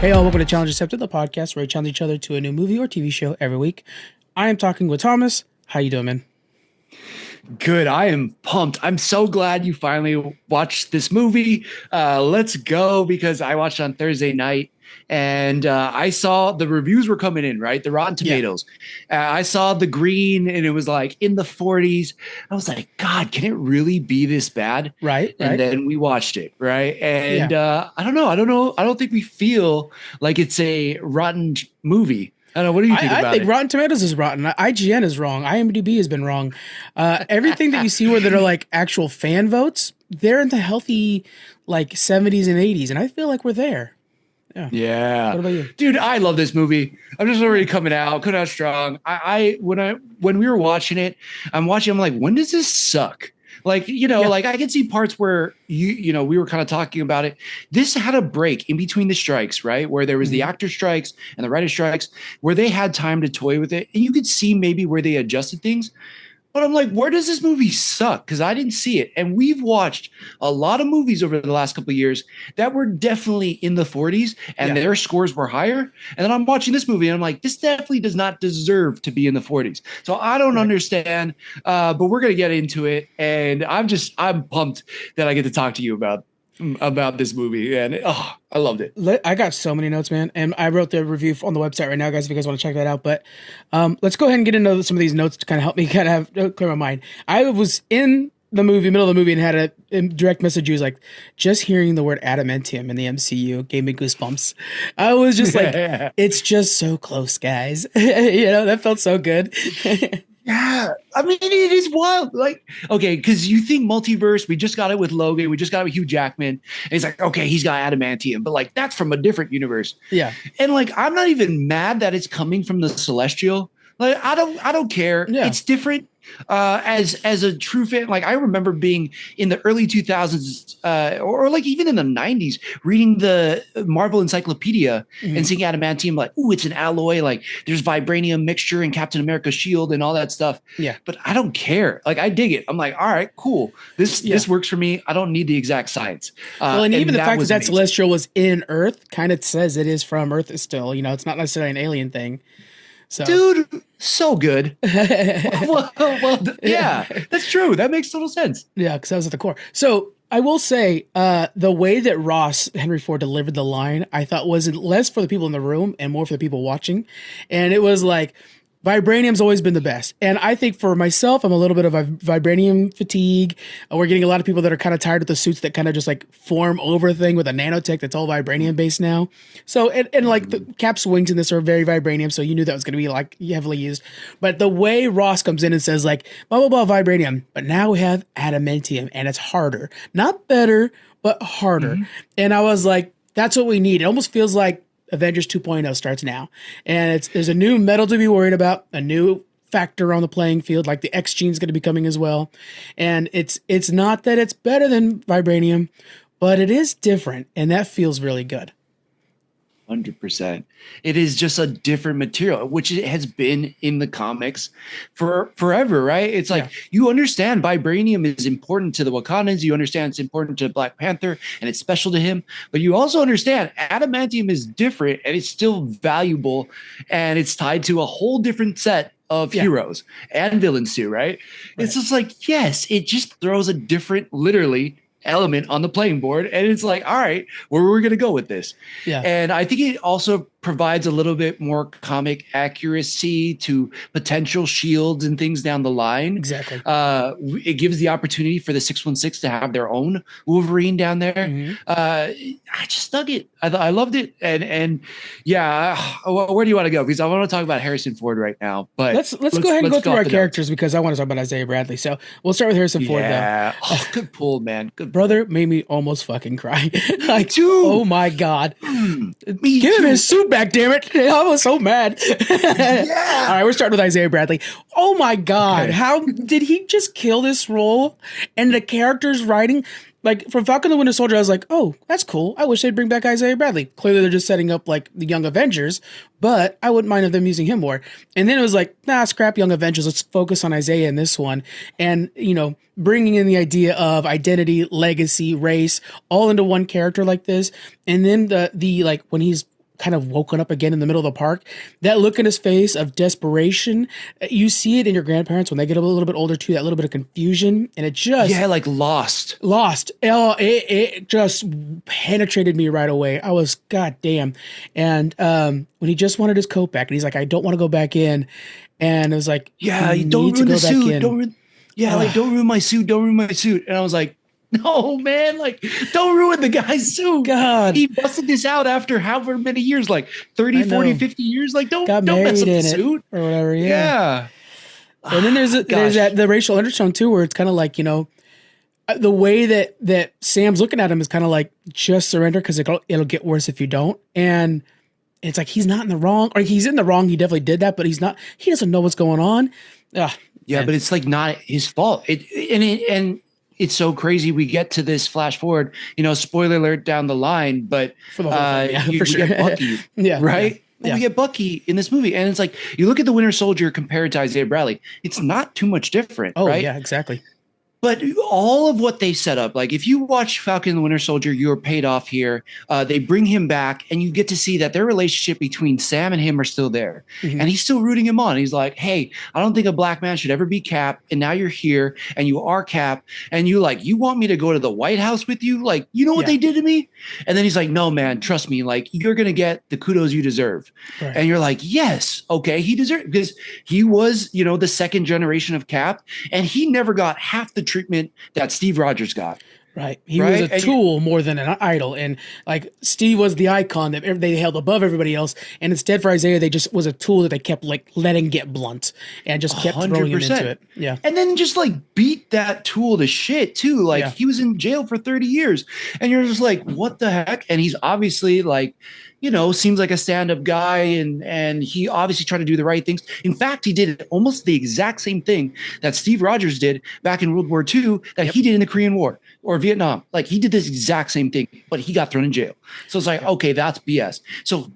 Hey all, welcome to Challenge Accepted, the podcast where we challenge each other to a new movie or TV show every week. I am talking with Thomas. How you doing, man? Good. I am pumped. I'm so glad you finally watched this movie. Let's go, because I watched it on Thursday night and I saw the reviews were coming in, right? The Rotten Tomatoes. I saw the green and it was like in the 40s. I was like, God, can it really be this bad? Right. And then we watched it, right? And I don't know. I don't think we feel like it's a rotten movie. I don't know. What do you think about it? I think Rotten Tomatoes is rotten. IGN is wrong. IMDb has been wrong. Everything that you see where that are like actual fan votes, they're in the healthy like 70s and 80s, and I feel like we're there. Yeah. What about you? Dude, I love this movie. I'm just already coming out strong. When we were watching it, I'm like, when does this suck? Like, like I can see parts where we were kind of talking about it. This had a break in between the strikes, right? Where there was the actor strikes and the writer strikes, where they had time to toy with it. And you could see maybe where they adjusted things. But I'm like, where does this movie suck? Because I didn't see it. And we've watched a lot of movies over the last couple of years that were definitely in the 40s and their scores were higher. And then I'm watching this movie and I'm like, this definitely does not deserve to be in the 40s. So I don't understand, but we're going to get into it. And I'm pumped that I get to talk to you about this movie. And I loved it. I got so many notes, man, and I wrote the review on the website right now, guys, if you guys want to check that out. But let's go ahead and get into some of these notes to kind of help me kind of have clear my mind. I was in the middle of the movie, and had a direct message. He was like, just hearing the word adamantium in the MCU gave me goosebumps. I was just like, it's just so close, guys. That felt so good. Yeah, I mean, it is wild. Like, okay, because you think multiverse, we just got it with Logan, we just got it with Hugh Jackman, and he's like, okay, he's got adamantium, but like that's from a different universe. Yeah, and like I'm not even mad that it's coming from the Celestial. Like I don't care. Yeah. It's different. As a true fan, like I remember being in the early 2000s, or like even in the 90s, reading the Marvel Encyclopedia and seeing adamantium, like, ooh, it's an alloy. Like there's vibranium mixture in Captain America's shield and all that stuff. Yeah, but I don't care. Like I dig it. I'm like, all right, cool. This works for me. I don't need the exact science. Well, and even the fact that Celestial was in Earth kind of says it is from Earth. Still, it's not necessarily an alien thing. So. Dude, so good. Yeah, that's true. That makes total sense. Yeah, because that was at the core. So I will say the way that Henry Ford delivered the line, I thought was less for the people in the room and more for the people watching. And it was like, vibranium's always been the best. And I think for myself, I'm a little bit of a vibranium fatigue. We're getting a lot of people that are kind of tired of the suits that kind of just like form over thing with a nanotech that's all vibranium based now. So, and like the Cap's wings in this are very vibranium. So you knew that was going to be like heavily used. But the way Ross comes in and says like, blah, blah, blah, vibranium. But now we have adamantium and it's harder. Not better, but harder. And I was like, that's what we need. It almost feels like Avengers 2.0 starts now, and there's a new metal to be worried about, a new factor on the playing field, like the X gene is going to be coming as well. And it's not that it's better than vibranium, but it is different, and that feels really good. 100%. It is just a different material, which it has been in the comics for forever, right? It's like you understand vibranium is important to the Wakandans. You understand it's important to Black Panther and it's special to him. But you also understand adamantium is different and it's still valuable and it's tied to a whole different set of heroes and villains too, right? It's just like, yes, it just throws a different, literally, element on the playing board, and it's like, all right, where are we going to go with this? And I think it also provides a little bit more comic accuracy to potential shields and things down the line. Exactly. It gives the opportunity for the 616 to have their own Wolverine down there. I just dug it. I loved it. And where do you want to go? Because I want to talk about Harrison Ford right now. But let's go ahead and go through our characters because I want to talk about Isaiah Bradley. So we'll start with Harrison Ford. Though. Good pull, man. Good brother made me almost fucking cry. Like, too. Oh my God. Give him his suit back, damn it. I was so mad. All right, we're starting with Isaiah Bradley. Oh my God. Okay. How did he just kill this role? And the character's writing, like from Falcon and the Winter Soldier, I was like, oh, that's cool. I wish they'd bring back Isaiah Bradley. Clearly they're just setting up like the Young Avengers, but I wouldn't mind them using him more. And then it was like, nah, scrap Young Avengers. Let's focus on Isaiah in this one. And, bringing in the idea of identity, legacy, race, all into one character like this. And then the like when he's kind of woken up again in the middle of the park. That look in his face of desperation, you see it in your grandparents when they get a little bit older too, that little bit of confusion. And it just like lost. Oh, it just penetrated me right away. I was goddamn. And when he just wanted his coat back and he's like, I don't want to go back in. And it was like, yeah, you don't need to ruin go the back suit. in. Don't ruin my suit. Don't ruin my suit. And I was like, no, man, like, don't ruin the guy's suit. God. He busted this out after however many years, like 30, 40, 50 years. Like, don't mess up the suit. Or whatever, yeah. And then there's the racial undertone too, where it's kind of like, you know, the way that Sam's looking at him is kind of like, just surrender because it'll get worse if you don't. And it's like, he's not in the wrong, or he's in the wrong. He definitely did that, but he doesn't know what's going on. Yeah, but it's like not his fault. And it's so crazy. We get to this flash forward, you know, spoiler alert down the line, but for the whole thing, for sure. Get Bucky, right? Yeah. We get Bucky in this movie, and it's like you look at the Winter Soldier compared to Isaiah Bradley. It's not too much different. Oh, right? Yeah, exactly. But all of what they set up, like if you watch Falcon and the Winter Soldier, you are paid off here. They bring him back and you get to see that their relationship between Sam and him are still there. Mm-hmm. And he's still rooting him on. He's like, hey, I don't think a black man should ever be Cap. And now you're here and you are Cap. And you want me to go to the White House with you? Like, you know what they did to me? And then he's like, no, man, trust me. Like, you're going to get the kudos you deserve. Right. And you're like, yes, okay, he deserved, because he was, you know, the second generation of Cap. And he never got half the treatment that Steve Rogers got. Right. He was a tool more than an idol. And like Steve was the icon that they held above everybody else. And instead for Isaiah, they just was a tool that they kept like letting get blunt and just kept 100%. Throwing him into it. Yeah. And then just like beat that tool to shit too. Like he was in jail for 30 years and you're just like, what the heck? And he's obviously like, you know, seems like a stand-up guy and he obviously tried to do the right things. In fact, he did almost the exact same thing that Steve Rogers did back in World War II that he did in the Korean War or Vietnam. Like he did this exact same thing, but he got thrown in jail. So it's like, okay, that's BS. So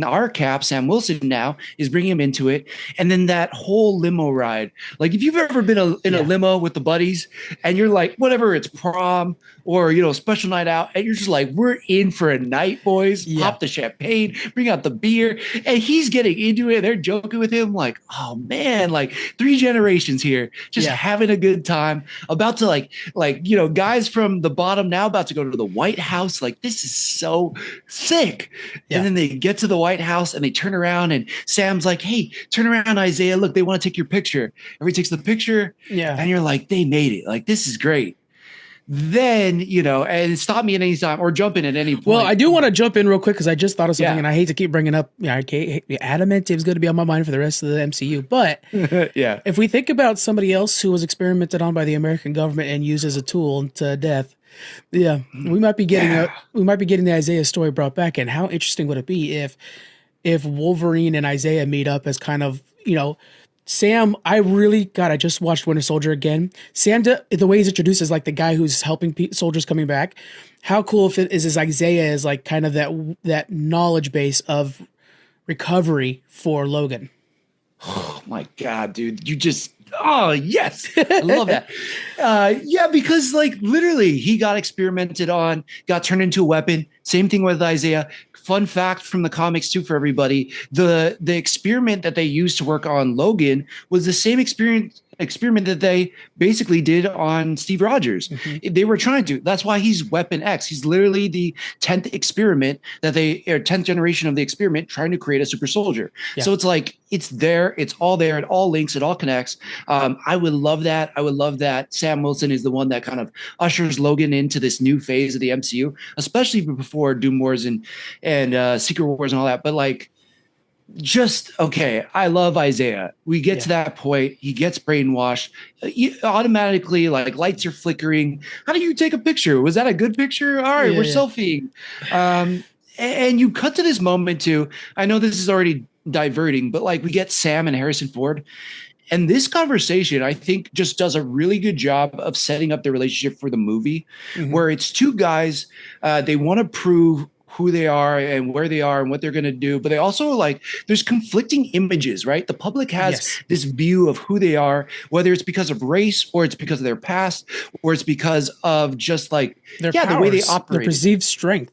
our Cap, Sam Wilson now is bringing him into it. And then that whole limo ride, like if you've ever been in a limo with the buddies and you're like, whatever, it's prom or, you know, special night out. And you're just like, we're in for a night, boys. Pop the champagne, bring out the beer. And he's getting into it. They're joking with him like, oh man, like 3 generations here, just having a good time, about to like, you know, guys from the bottom now about to go to the White House. Like, this is so sick. And then they get to the White House and they turn around and Sam's like, hey, turn around, Isaiah. Look, they want to take your picture. Everybody takes the picture. Yeah. And you're like, they made it. Like, this is great. Then, you know, and stop me at any time or jump in at any point. Well, I do want to jump in real quick because I just thought of something and I hate to keep bringing up, Adamantium is going to be on my mind for the rest of the MCU. But if we think about somebody else who was experimented on by the American government and used as a tool to death, we might be getting the Isaiah story brought back. And how interesting would it be if Wolverine and Isaiah meet up as kind of, you know, Sam, I just watched Winter Soldier again. Sam, the way he's introduced is like the guy who's helping soldiers coming back. How cool if it is Isaiah is like kind of that knowledge base of recovery for Logan. Oh my God, dude. Oh, yes. I love that. Because like literally he got experimented on, got turned into a weapon. Same thing with Isaiah. Fun fact from the comics too for everybody. The experiment that they used to work on Logan was the same experiment that they basically did on Steve Rogers. Mm-hmm. They were trying to. That's why he's Weapon X. He's literally the 10th experiment or 10th generation of the experiment trying to create a super soldier. Yeah. So it's like, it's there. It's all there. It all links. It all connects. I would love that. I would love that Sam Wilson is the one that kind of ushers Logan into this new phase of the MCU, especially before Doom Wars and Secret Wars and all that. But like, I love Isaiah. We get to that point. He gets brainwashed. Automatically, like lights are flickering. How do you take a picture? Was that a good picture? All right, we're selfieing. And you cut to this moment too. I know this is already diverting, but like we get Sam and Harrison Ford. And this conversation, I think, just does a really good job of setting up the relationship for the movie, where it's 2 guys. They want to prove who they are and where they are and what they're going to do. But they also like, there's conflicting images, right? The public has this view of who they are, whether it's because of race or it's because of their past or it's because of just like, their powers, the way they operate. Their perceived strength.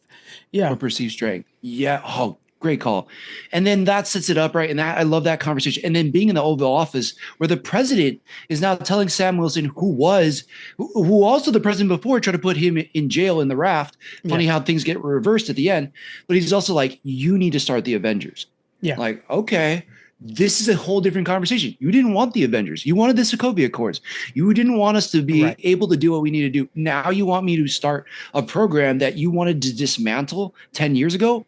Yeah. Or perceived strength. Yeah. Oh, Great call. And then that sets it up, right? And that, I love that conversation. And then being in the Oval Office where the president is now telling Sam Wilson, who also the president before tried to put him in jail in the raft. Funny how things get reversed at the end. But he's also like, you need to start the Avengers. Yeah. Like, okay, this is a whole different conversation. You didn't want the Avengers. You wanted the Sokovia Accords. You didn't want us to be able to do what we need to do. Now you want me to start a program that you wanted to dismantle 10 years ago?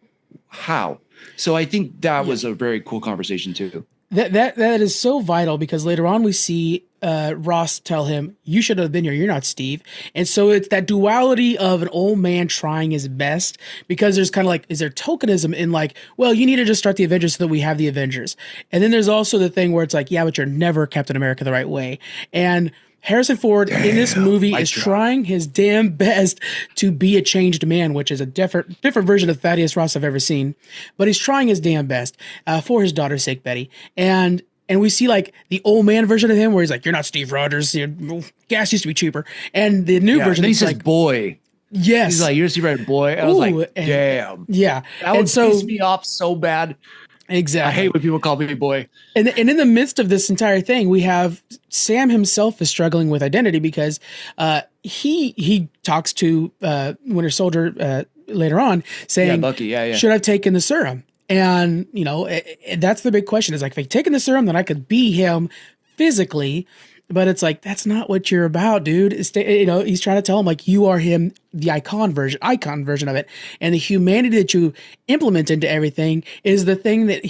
How? So I think that was a very cool conversation too. That is so vital because later on we see Ross tell him, you should have been here. You're not Steve. And so it's that duality of an old man trying his best because there's kind of like, is there tokenism in like, well, you need to just start the Avengers so that we have the Avengers. And then there's also the thing where it's like, yeah, but you're never Captain America the right way. And Harrison Ford in this movie is trying his damn best to be a changed man, which is a different version of Thaddeus Ross I've ever seen. But he's trying his damn best for his daughter's sake, Betty. And we see like the old man version of him where he's like, you're not Steve Rogers. Gas used to be cheaper. And the new version is like, says, boy. Yes. He's like, you're Steve Rogers, boy. I was like, damn. Yeah. That would piss me off so bad. Exactly. I hate when people call me boy. And in the midst of this entire thing, we have Sam himself is struggling with identity because he talks to Winter Soldier later on saying, Bucky, should I have taken the serum? And, that's the big question is like, if I'd taken the serum, then I could be him physically. But it's like, that's not what you're about, dude. He's trying to tell him like, you are him, the icon version of it. And the humanity that you implement into everything is the thing that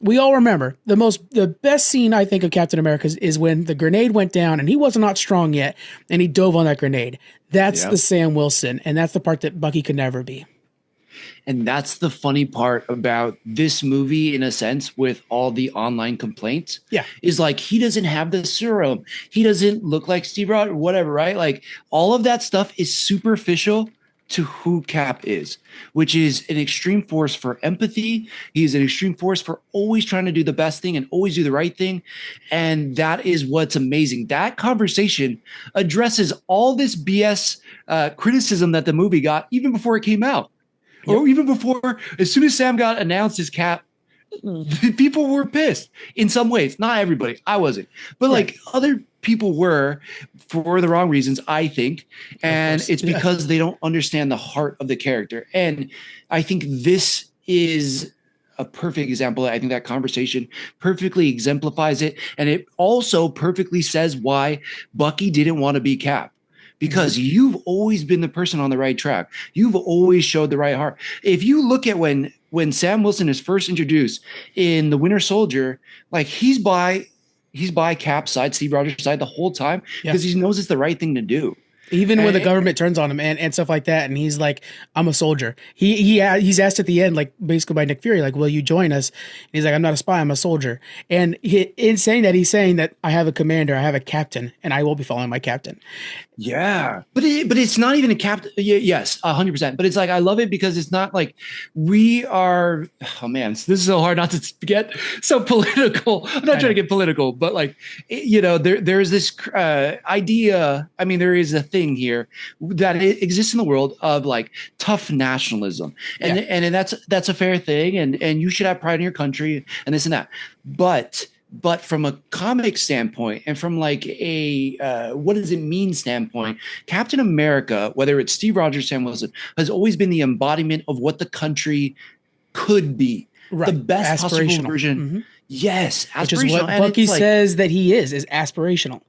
we all remember. The best scene I think of Captain America is when the grenade went down and he was not strong yet. And he dove on that grenade. That's the Sam Wilson. And that's the part that Bucky could never be. And that's the funny part about this movie, in a sense, with all the online complaints. Yeah. Is like, he doesn't have the serum. He doesn't look like Steve Rogers, whatever, right? Like, all of that stuff is superficial to who Cap is, which is an extreme force for empathy. He's an extreme force for always trying to do the best thing and always do the right thing. And that is what's amazing. That conversation addresses all this BS criticism that the movie got even before it came out. Yep. Or even before, as soon as Sam got announced as Cap, people were pissed in some ways. Not everybody. I wasn't. But like other people were for the wrong reasons, I think. And it's because they don't understand the heart of the character. And I think this is a perfect example. I think that conversation perfectly exemplifies it. And it also perfectly says why Bucky didn't want to be Cap. Because you've always been the person on the right track. You've always showed the right heart. If you look at when Sam Wilson is first introduced in The Winter Soldier, like he's by Cap's side, Steve Rogers' side the whole time because he knows it's the right thing to do. Even when the government turns on him and stuff like that, and he's like, "I'm a soldier." He's asked at the end, like basically by Nick Fury, like, "Will you join us?" And he's like, "I'm not a spy. I'm a soldier." And in saying that, he's saying that I have a commander, I have a captain, and I will be following my captain. Yeah, but it's not even a captain. Yes, 100%. But it's like I love it because it's not like we are. Oh man, this is so hard not to get so political. I'm not trying to get political, but like there's this idea. I mean, there is a thing here that exists in the world of like tough nationalism, and that's a fair thing, and you should have pride in your country and this and that, but from a comic standpoint and from like a what does it mean standpoint, Captain America, whether it's Steve Rogers, Sam Wilson, has always been the embodiment of what the country could be. Right. The best possible version. Mm-hmm. Yes. Which is what Bucky says that he is aspirational.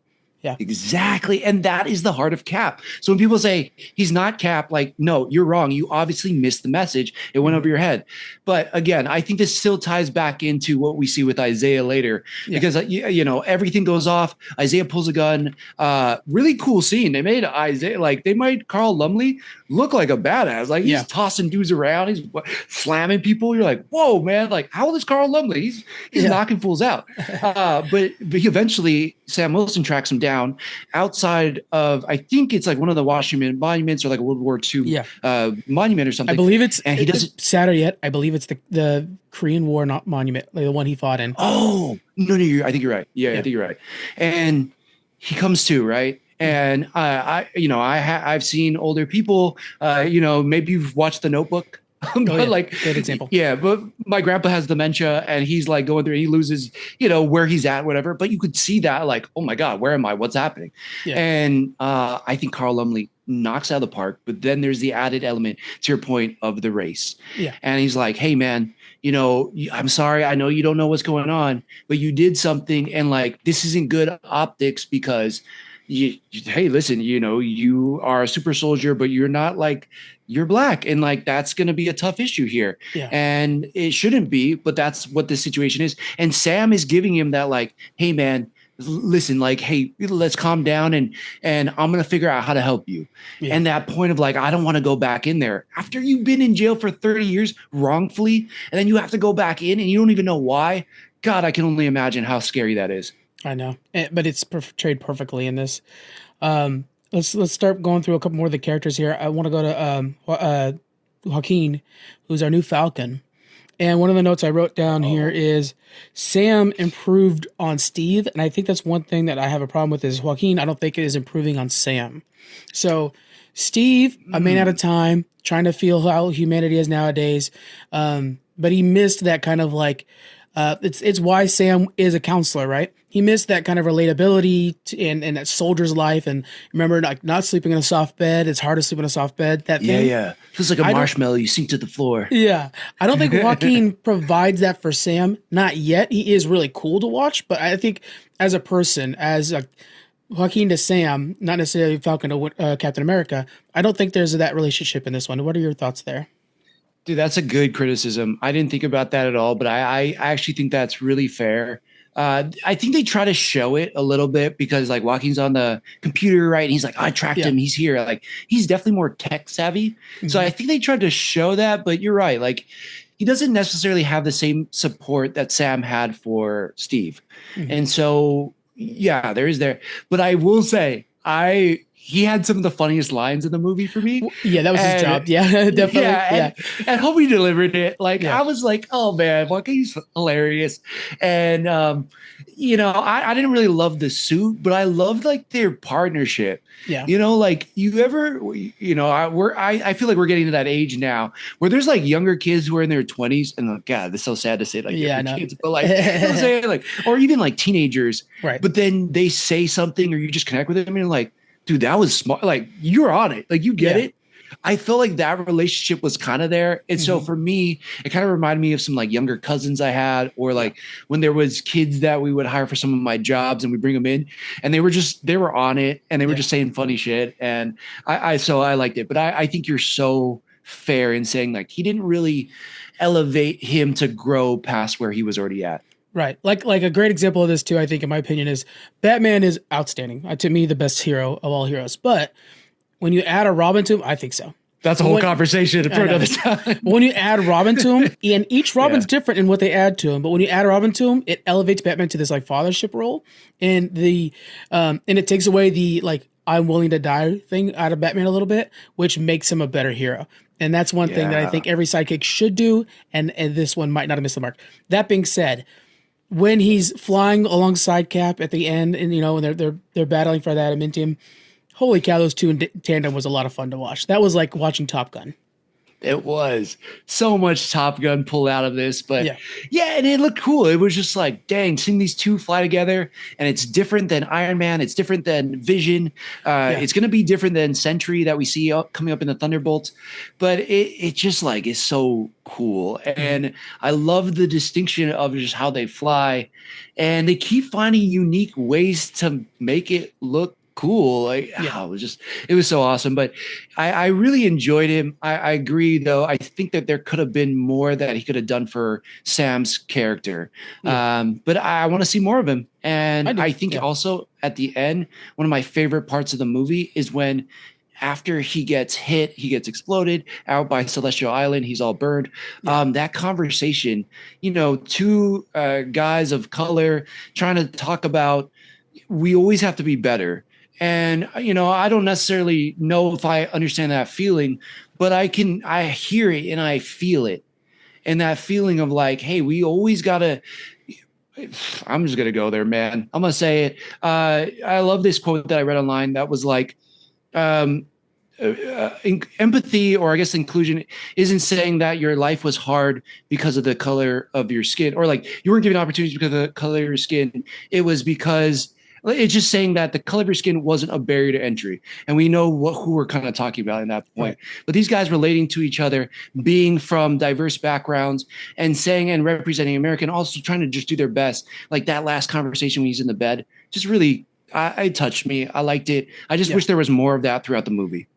Yeah, exactly. And that is the heart of Cap. So when people say he's not Cap, like, no, you're wrong. You obviously missed the message. It went over your head. But again, I think this still ties back into what we see with Isaiah later, because, everything goes off. Isaiah pulls a gun. Really cool scene. They made Isaiah, like they made Carl Lumley look like a badass. Like he's tossing dudes around. He's slamming people. You're like, whoa, man. Like, how old is Carl Lumley? He's knocking fools out. But he eventually, Sam Wilson tracks him down outside of, I think it's like one of the Washington monuments or like a World War II monument or something. I believe and he doesn't sadder yet. I believe it's the Korean War monument, like the one he fought in. Oh, no, I think you're right. Yeah, I think you're right. And he comes to, right? And I've seen older people, maybe you've watched The Notebook. Oh but yeah, like, great example. yeah, but my grandpa has dementia and he's like going through, he loses, where he's at, whatever. But you could see that, like, oh my God, where am I? What's happening? Yeah, And I think Carl Lumley knocks out of the park. But then there's the added element to your point of the race. yeah, And he's like, hey, man, I'm sorry. I know you don't know what's going on, but you did something. And like, this isn't good optics because hey, listen, you are a super soldier, but you're not like, you're black. And like, that's going to be a tough issue here. yeah, And it shouldn't be, but that's what the situation is. And Sam is giving him that, like, hey, man, listen, like, hey, let's calm down and I'm going to figure out how to help you. yeah. And that point of like, I don't want to go back in there after you've been in jail for 30 years wrongfully. And then you have to go back in and you don't even know why. God, I can only imagine how scary that is. I know, but it's portrayed perfectly in this. Let's start going through a couple more of the characters here. I want to go to Joaquin, who's our new Falcon. And one of the notes I wrote down here is Sam improved on Steve, and I think that's one thing that I have a problem with is Joaquin. I don't think it is improving on Sam. So Steve, a man at a time, trying to feel how humanity is nowadays, but he missed that kind of like. It's why Sam is a counselor, right? He missed that kind of relatability in that soldier's life, and remember, like not sleeping in a soft bed. It's hard to sleep in a soft bed. That thing, Yeah. Feels like a marshmallow. You sink to the floor. yeah. I don't think Joaquin provides that for Sam. Not yet. He is really cool to watch, but I think as a person, as a Joaquin to Sam, not necessarily Falcon to Captain America, I don't think there's that relationship in this one. What are your thoughts there? Dude, that's a good criticism. I didn't think about that at all, but I actually think that's really fair. I think they try to show it a little bit because like Joaquin's on the computer, right? And he's like, I tracked him. He's here. Like he's definitely more tech savvy. Mm-hmm. So I think they tried to show that, but you're right. Like he doesn't necessarily have the same support that Sam had for Steve. Mm-hmm. And so, yeah, there is there. But I will say, he had some of the funniest lines in the movie for me. Yeah, that was his job. Yeah, definitely. Yeah, and how he delivered it. Like, I was like, oh, man, Joaquin's hilarious. And, I didn't really love the suit, but I loved, like, their partnership. Yeah. Like, you ever, I feel like we're getting to that age now where there's, like, younger kids who are in their 20s. And, like, God, it's so sad to say, like, kids. But, like, you know what I'm saying? Like, or even, like, teenagers. Right. But then they say something or you just connect with them and you're like, dude, that was smart. Like you're on it. Like you get it. I felt like that relationship was kind of there. And so for me, it kind of reminded me of some like younger cousins I had, or like when there was kids that we would hire for some of my jobs and we bring them in and they were on it and they were just saying funny shit. And so I liked it, but I think you're so fair in saying like, he didn't really elevate him to grow past where he was already at. Right. Like a great example of this too, I think in my opinion is Batman is outstanding. To me, the best hero of all heroes. But when you add a Robin to him, I think so. That's a whole conversation for another time. But when you add Robin to him, and each Robin's different in what they add to him, but when you add a Robin to him, it elevates Batman to this like fathership role. And and it takes away the like I'm willing to die thing out of Batman a little bit, which makes him a better hero. And that's one thing that I think every sidekick should do, and this one might not have missed the mark. That being said, when he's flying alongside Cap at the end, and when they're battling for that Adamantium, holy cow, those two in tandem was a lot of fun to watch. That was like watching Top Gun. It was so much Top Gun pulled out of this, but and it looked cool. It was just like, dang, seeing these two fly together, and it's different than Iron Man. It's different than Vision. It's going to be different than Sentry that we see coming up in the Thunderbolts, but it just like is so cool. And I love the distinction of just how they fly, and they keep finding unique ways to make it look cool. Like it was so awesome. But I really enjoyed him. I agree though. I think that there could have been more that he could have done for Sam's character. But I want to see more of him. And I think also at the end, one of my favorite parts of the movie is when after he gets hit, he gets exploded out by Celestial Island. He's all burned. That conversation, two guys of color trying to talk about, we always have to be better. And, I don't necessarily know if I understand that feeling, but I hear it and I feel it. And that feeling of like, hey, we always got to, I'm just going to go there, man. I'm going to say it. I love this quote that I read online that was like, empathy, or I guess inclusion, isn't saying that your life was hard because of the color of your skin, or like you weren't given opportunities because of the color of your skin. It was because it's just saying that the color of your skin wasn't a barrier to entry. And we know who we're kind of talking about in that point. Right. But these guys relating to each other, being from diverse backgrounds, and saying and representing America, and also trying to just do their best. Like that last conversation when he's in the bed, just really, it touched me. I liked it. I just wish there was more of that throughout the movie.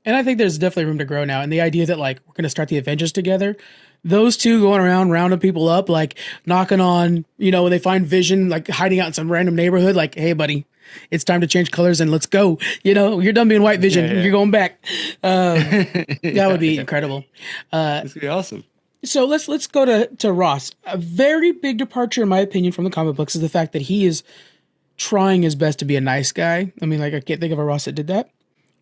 And I think there's definitely room to grow now. And the idea that like we're going to start the Avengers together, those two going around rounding people up, like knocking on, when they find Vision, like hiding out in some random neighborhood, like, hey, buddy, it's time to change colors and let's go. You're done being White Vision. Yeah. You're going back. That would be incredible. This would be awesome. So let's go to Ross. A very big departure, in my opinion, from the comic books is the fact that he is trying his best to be a nice guy. I mean, like, I can't think of a Ross that did that.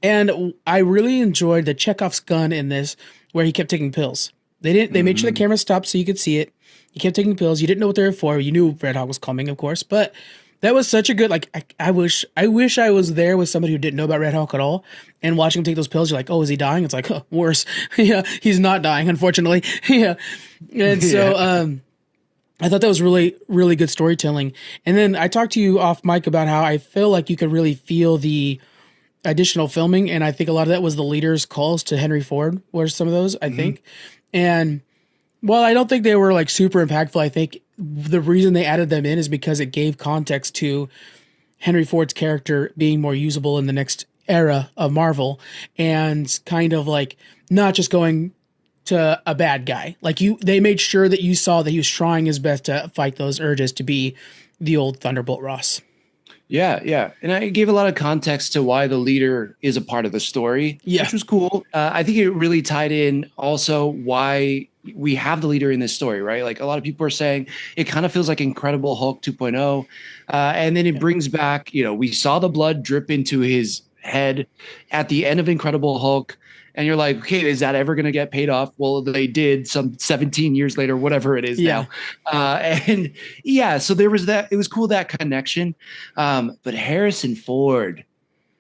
And I really enjoyed the Chekhov's gun in this, where he kept taking pills. They made sure the camera stopped so you could see it. He kept taking pills. You didn't know what they were for. You knew Red Hawk was coming, of course, but that was such a good, like, I wish I was there with somebody who didn't know about Red Hawk at all, and watching him take those pills. You're like, oh, is he dying? It's like, worse. Yeah, he's not dying, unfortunately. Yeah. And so, I thought that was really, really good storytelling. And then I talked to you off mic about how I feel like you could really feel the additional filming, and I think a lot of that was the leader's calls to Henry Ford were some of those, I think. And while I don't think they were like super impactful, I think the reason they added them in is because it gave context to Henry Ford's character being more usable in the next era of Marvel, and kind of like not just going to a bad guy. Like they made sure that you saw that he was trying his best to fight those urges to be the old Thunderbolt Ross. Yeah. And I gave a lot of context to why the leader is a part of the story, which was cool. I think it really tied in also why we have the leader in this story, right? Like a lot of people are saying it kind of feels like Incredible Hulk 2.0. And then it brings back, we saw the blood drip into his head at the end of Incredible Hulk. And you're like, okay, is that ever going to get paid off? Well, they did some 17 years later, whatever it is now. So there was that. It was cool, that connection. But Harrison Ford,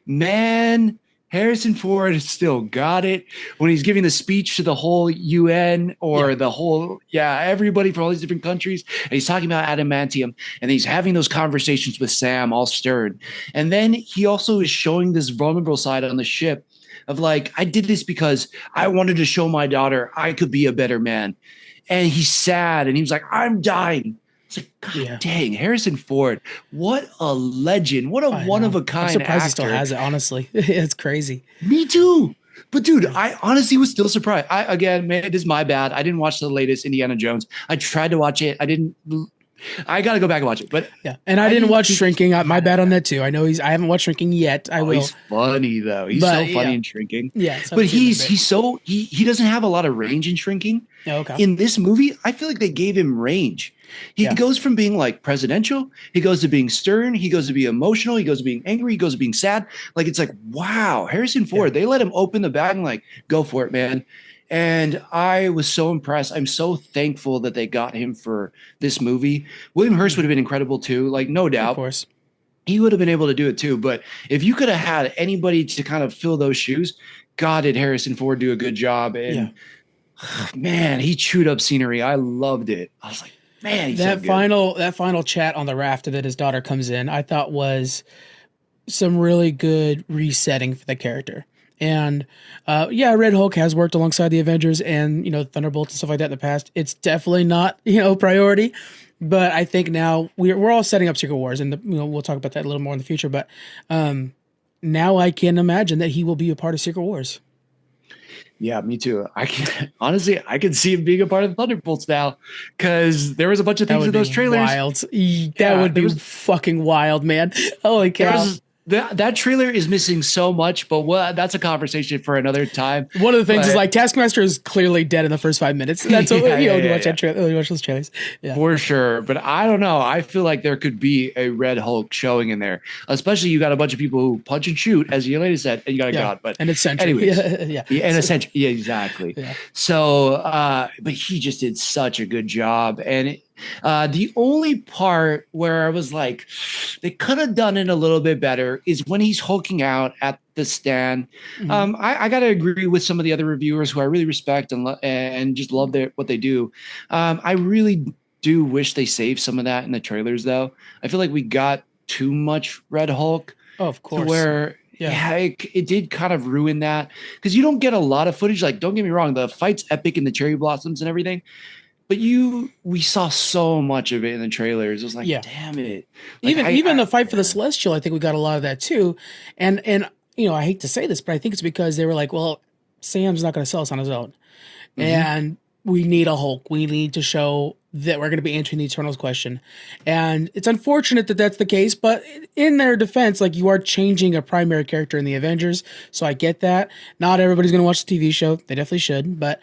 man, Harrison Ford still got it when he's giving the speech to the whole UN or the whole, everybody from all these different countries. And he's talking about adamantium, and he's having those conversations with Sam, all stirred. And then he also is showing this vulnerable side on the ship of like, I did this because I wanted to show my daughter I could be a better man. And he's sad, and he was like, I'm dying. It's like, God dang, Harrison Ford, what a legend. What a one-of-a-kind actor. I'm surprised he still has it, honestly. It's crazy. Me too. But dude, I honestly was still surprised. Again, man, it is my bad. I didn't watch the latest Indiana Jones. I tried to watch it. I got to go back and watch it. But and I didn't watch Shrinking. My bad on that too. I know I haven't watched Shrinking yet. I will. He's funny though. He's so funny in Shrinking. Yeah. But he doesn't have a lot of range in Shrinking. Oh, okay. In this movie, I feel like they gave him range. He goes from being like presidential, he goes to being stern, he goes to be emotional, he goes to being angry, he goes to being sad. Like, it's like, wow, Harrison Ford, they let him open the bag and like, go for it, man. And I was so impressed. I'm so thankful that they got him for this movie. William Hurt would have been incredible too, like, no doubt. Of course. He would have been able to do it too. But if you could have had anybody to kind of fill those shoes, God, did Harrison Ford do a good job. And man, he chewed up scenery. I loved it. I was like, man, he's that final chat on the raft that his daughter comes in, I thought was some really good resetting for the character. And Red Hulk has worked alongside the Avengers and, Thunderbolts and stuff like that in the past. It's definitely not, priority. But I think now we're all setting up Secret Wars, and we'll talk about that a little more in the future. But now I can imagine that he will be a part of Secret Wars. Yeah, me too. I can see him being a part of the Thunderbolts now, because there was a bunch of things in those trailers. Wild. That would be fucking wild, man. Holy cow. That trailer is missing so much, but that's a conversation for another time. One of the things is like Taskmaster is clearly dead in the first 5 minutes. That's what watch those trailers. Yeah. For sure. But I don't know. I feel like there could be a Red Hulk showing in there, especially you got a bunch of people who punch and shoot, as you lady said, and you got a god. But and it's century. Anyways, and a century. Yeah, exactly. Yeah. So, but he just did such a good job, and The only part where I was like, they could have done it a little bit better is when he's hulking out at the stand. Mhm. I got to agree with some of the other reviewers who I really respect and just love what they do. I really do wish they saved some of that in the trailers, though. I feel like we got too much Red Hulk Oh, of to course. where it did kind of ruin that, because you don't get a lot of footage. Like, don't get me wrong, the fight's epic in the cherry blossoms and everything, but we saw so much of it in the trailers. It was like, Yeah. damn it. Like, Even the fight for the Celestial, I think we got a lot of that too. And I hate to say this, but I think it's because they were like, well, Sam's not going to sell us on his own, and we need a Hulk. We need to show that we're going to be answering the Eternals question. And it's unfortunate that that's the case, but in their defense, like, you are changing a primary character in the Avengers, so I get that. Not everybody's going to watch the TV show. They definitely should, but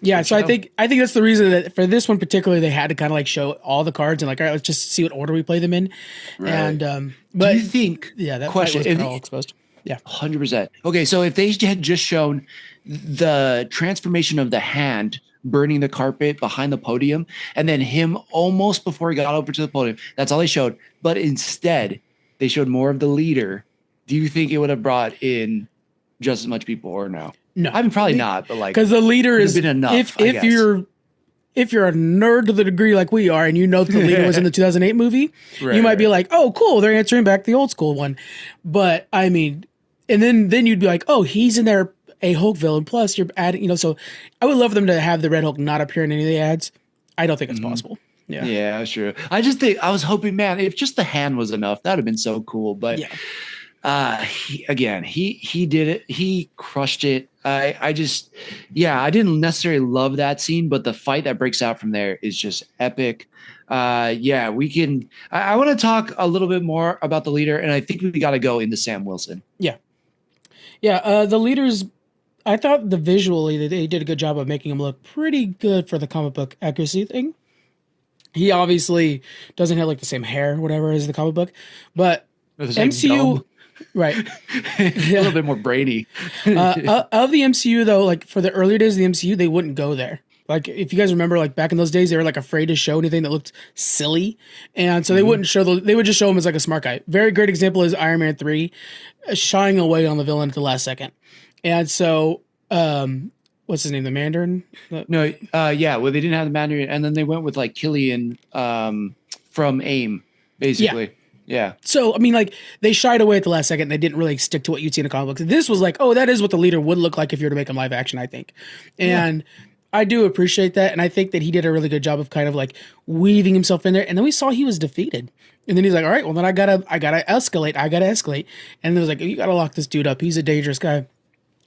yeah, so I think that's the reason that for this one particularly, they had to kind of like show all the cards and like, all right, let's just see what order we play them in. Right. And but do you think? Yeah, that question fight was all exposed. Yeah, 100%. Okay, so if they had just shown the transformation of the hand burning the carpet behind the podium, and then him almost before he got over to the podium, that's all they showed. But instead, they showed more of the leader. Do you think it would have brought in just as much people, or no? No, I mean, probably not, but like, because the leader is been enough. If you're a nerd to the degree like we are, and you know the leader was in the 2008 movie, you might be like, oh, cool, they're answering back the old school one. But I mean, and then you'd be like, oh, he's in there, a Hulk villain. Plus, you're adding, so I would love them to have the Red Hulk not appear in any of the ads. I don't think it's possible. Yeah, sure. I was hoping, man, if just the hand was enough, that'd have been so cool. But he did it. He crushed it. I didn't necessarily love that scene, but the fight that breaks out from there is just epic. We can. I want to talk a little bit more about the leader, and I think we got to go into Sam Wilson. The leaders. I thought visually that they did a good job of making him look pretty good for the comic book accuracy thing. He obviously doesn't have like the same hair, or whatever, as the comic book, but MCU. Dumb. Right. A little bit more brainy. Of the MCU, though, like for the earlier days of the MCU, they wouldn't go there. Like, if you guys remember, like back in those days, they were like afraid to show anything that looked silly. And so they wouldn't show they would just show him as like a smart guy. Very great example is Iron Man 3 shying away on the villain at the last second. And so, what's his name? The Mandarin? Well, they didn't have the Mandarin. And then they went with like Killian from AIM, basically. Yeah. So, I mean, like, they shied away at the last second. They didn't really stick to what you'd see in the comic books. This was like, oh, that is what the leader would look like if you were to make him live action, I think. And I do appreciate that. And I think that he did a really good job of kind of like weaving himself in there. And then we saw he was defeated. And then he's like, all right, well, then I gotta escalate. And it was like, you gotta lock this dude up. He's a dangerous guy.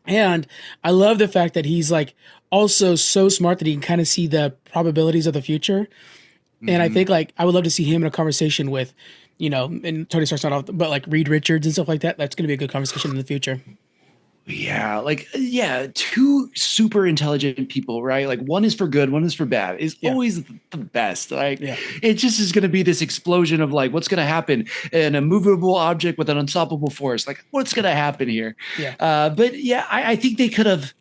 And I love the fact that he's like also so smart that he can kind of see the probabilities of the future. And I think like I would love to see him in a conversation with, and Tony Stark's not off, but like Reed Richards and stuff like that. That's going to be a good conversation in the future. Yeah, two super intelligent people, right? Like, one is for good, one is for bad. Is always the best. Like, it just is going to be this explosion of like, what's going to happen? An immovable object with an unstoppable force. Like, what's going to happen here? I think they could have.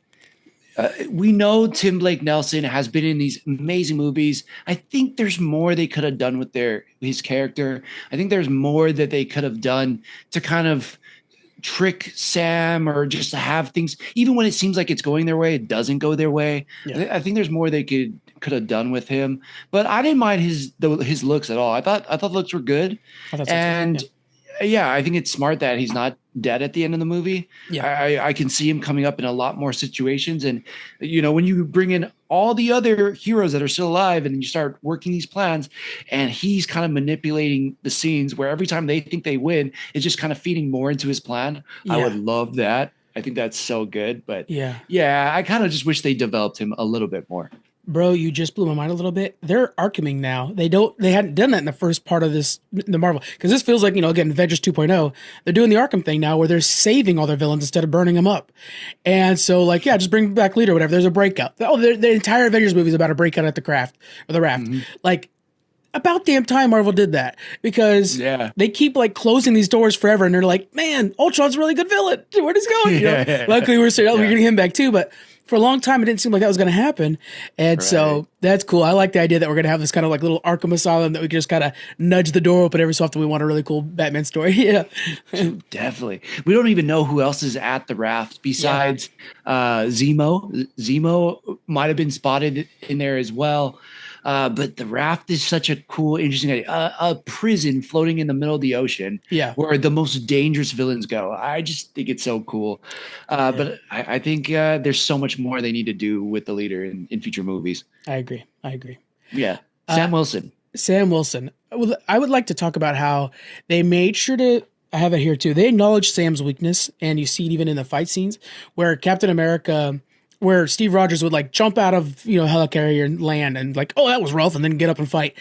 We know Tim Blake Nelson has been in these amazing movies. I think there's more they could have done with his character. I think there's more that they could have done to kind of trick Sam, or just to have things, even when it seems like it's going their way, it doesn't go their way. I think there's more they could have done with him. But I didn't mind his looks at all. I thought the looks were good. I think it's smart that he's not dead at the end of the movie. I can see him coming up in a lot more situations. And, when you bring in all the other heroes that are still alive and then you start working these plans, and he's kind of manipulating the scenes where every time they think they win, it's just kind of feeding more into his plan. I would love that. I think that's so good. But I kind of just wish they developed him a little bit more. Bro, you just blew my mind a little bit. They're Arkhaming now. They hadn't done that in the first part of the Marvel. Because this feels like, again, Avengers 2.0. They're doing the Arkham thing now where they're saving all their villains instead of burning them up. And so, just bring back leader or whatever. There's a breakout. Oh, the entire Avengers movie is about a breakout at the raft. Like, about damn time Marvel did that. Because they keep, closing these doors forever. And they're like, man, Ultron's a really good villain. Where'd he go? Luckily, we're getting him back too. But for a long time, it didn't seem like that was going to happen. And so that's cool. I like the idea that we're going to have this kind of like little Arkham Asylum that we can just kind of nudge the door open every so often we want a really cool Batman story. Yeah. Definitely. We don't even know who else is at the raft besides Zemo. Zemo might have been spotted in there as well. But the raft is such a cool, interesting idea. A prison floating in the middle of the ocean, where the most dangerous villains go. I just think it's so cool. But I think there's so much more they need to do with the leader in future movies. I agree. Yeah. Sam Wilson. I would like to talk about how they made sure to, I have it here too, they acknowledge Sam's weakness, and you see it even in the fight scenes where Captain America, where Steve Rogers would like jump out of, helicarrier and land and like, oh, that was rough, and then get up and fight.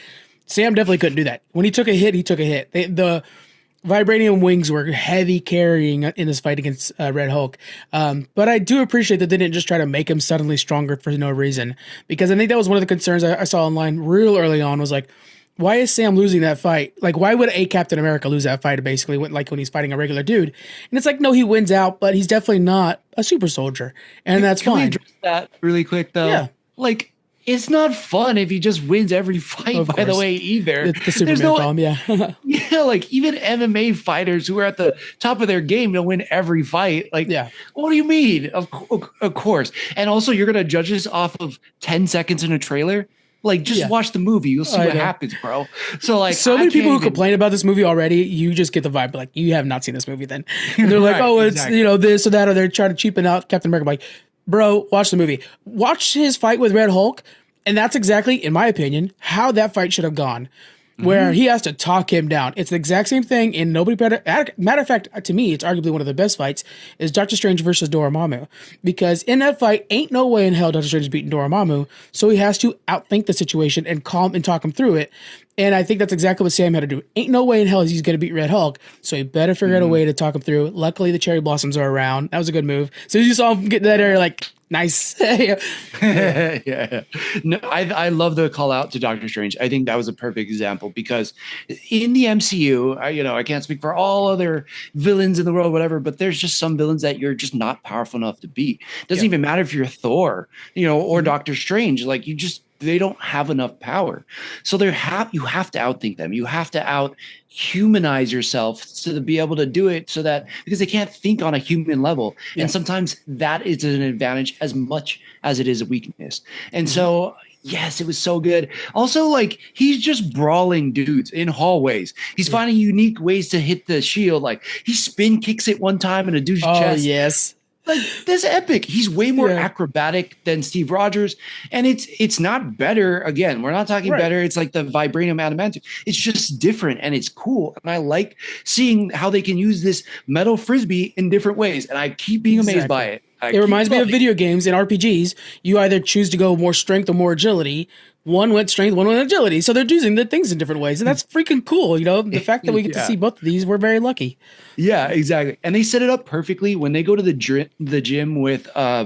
Sam definitely couldn't do that. When he took a hit, The vibranium wings were heavy carrying in this fight against Red Hulk. But I do appreciate that they didn't just try to make him suddenly stronger for no reason, because I think that was one of the concerns I saw online real early on was like, why is Sam losing that fight? Like, why would a Captain America lose that fight? Basically, like when he's fighting a regular dude, and it's like, no, he wins out, but he's definitely not a super soldier, and that's fine. Can we address that really quick though? Yeah, like, it's not fun if he just wins every fight. By the way, either it's the Superman problem. Yeah, yeah. Like even MMA fighters who are at the top of their game to win every fight. Like, what do you mean? Of course. And also, you're gonna judge this off of 10 seconds in a trailer. Like, just watch the movie. You'll see what happens, bro. So, like, so many people who complain about this movie already, you just get the vibe, like, you have not seen this movie then. And they're like, oh, it's, this or that, or they're trying to cheapen out Captain America. I'm like, bro, watch the movie. Watch his fight with Red Hulk. And that's exactly, in my opinion, how that fight should have gone. Where he has to talk him down. It's the exact same thing, and nobody better. Matter of fact, to me, it's arguably one of the best fights is Doctor Strange versus Dormammu, because in that fight, ain't no way in hell Doctor Strange is beating Dormammu, so he has to outthink the situation and calm and talk him through it. And I think that's exactly what Sam had to do. Ain't no way in hell he's going to beat Red Hulk, so he better figure out a way to talk him through. Luckily, the cherry blossoms are around. That was a good move. So you saw him get in that area, like, nice. Yeah. No, I love the call out to Doctor Strange. I think that was a perfect example, because in the MCU, I can't speak for all other villains in the world, whatever, but there's just some villains that you're just not powerful enough to beat. It doesn't even matter if you're Thor, or Doctor Strange. Like, they don't have enough power. So you have to outthink them. You have to humanize yourself to be able to do it, so that, because they can't think on a human level. And sometimes that is an advantage as much as it is a weakness. And so, yes, it was so good. Also, like, he's just brawling dudes in hallways. He's finding unique ways to hit the shield. Like, he spin kicks it one time in a dude's chest. Oh, yes. Like, that's epic. He's way more acrobatic than Steve Rogers. And it's not better. Again, we're not talking better. It's like the vibranium adamantium. It's just different, and it's cool. And I like seeing how they can use this metal frisbee in different ways. And I keep being amazed by it. It reminds me of video games and RPGs. You either choose to go more strength or more agility. One went strength, one went agility. So they're using the things in different ways. And that's freaking cool. The fact that we get to see both of these, we're very lucky. Yeah, exactly. And they set it up perfectly when they go to the gym with what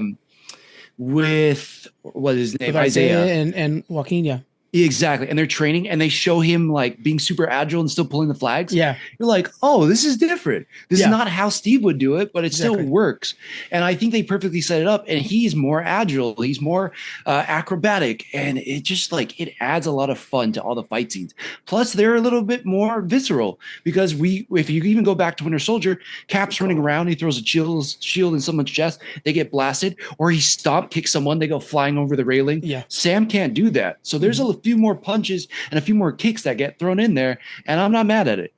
is his name? With Isaiah and Joaquin, Exactly. And they're training, and they show him like being super agile and still pulling the flags. Yeah. You're like, oh, this is different. This is not how Steve would do it, but it still works. And I think they perfectly set it up, and he's more agile. He's more acrobatic, and it just like, it adds a lot of fun to all the fight scenes. Plus they're a little bit more visceral, because if you even go back to Winter Soldier, Cap's running around, he throws a shield in someone's chest, they get blasted, or he stomp kicks someone, they go flying over the railing. Yeah. Sam can't do that. So there's a few more punches and a few more kicks that get thrown in there, and I'm not mad at it.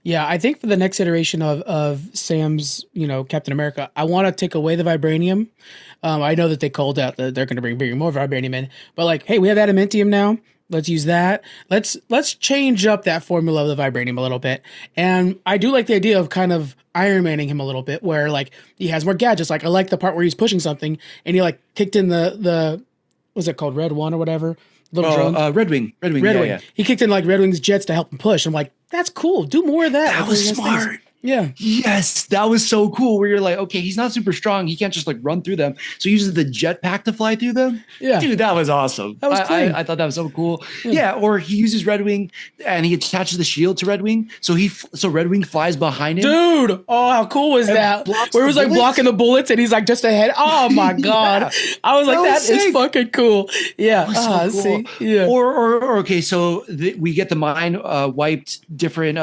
Yeah, I think for the next iteration of Sam's, Captain America, I want to take away the vibranium. I know that they called out that they're going to bring more vibranium in, but like, hey, we have adamantium now. Let's use that. Let's change up that formula of the vibranium a little bit. And I do like the idea of kind of Iron Manning him a little bit, where like he has more gadgets. Like, I like the part where he's pushing something and he like kicked in the what's it called, Red One or whatever. Red Wing. Red Wing. Yeah. He kicked in like Red Wing's jets to help him push. I'm like, that's cool. Do more of that. That was smart. Yeah. Yes, that was so cool. Where you're like, okay, he's not super strong. He can't just like run through them. So he uses the jetpack to fly through them. Yeah. Dude, that was awesome. That was clean. I thought that was so cool. Yeah. Yeah. Or he uses Red Wing and he attaches the shield to Red Wing. So Red Wing flies behind him. Dude, oh, how cool was that? Where it was like blocking the bullets and he's like just ahead. Oh my God. I was like, that is fucking cool. Yeah. So cool. See? Yeah. Or okay, so we get the mind wiped different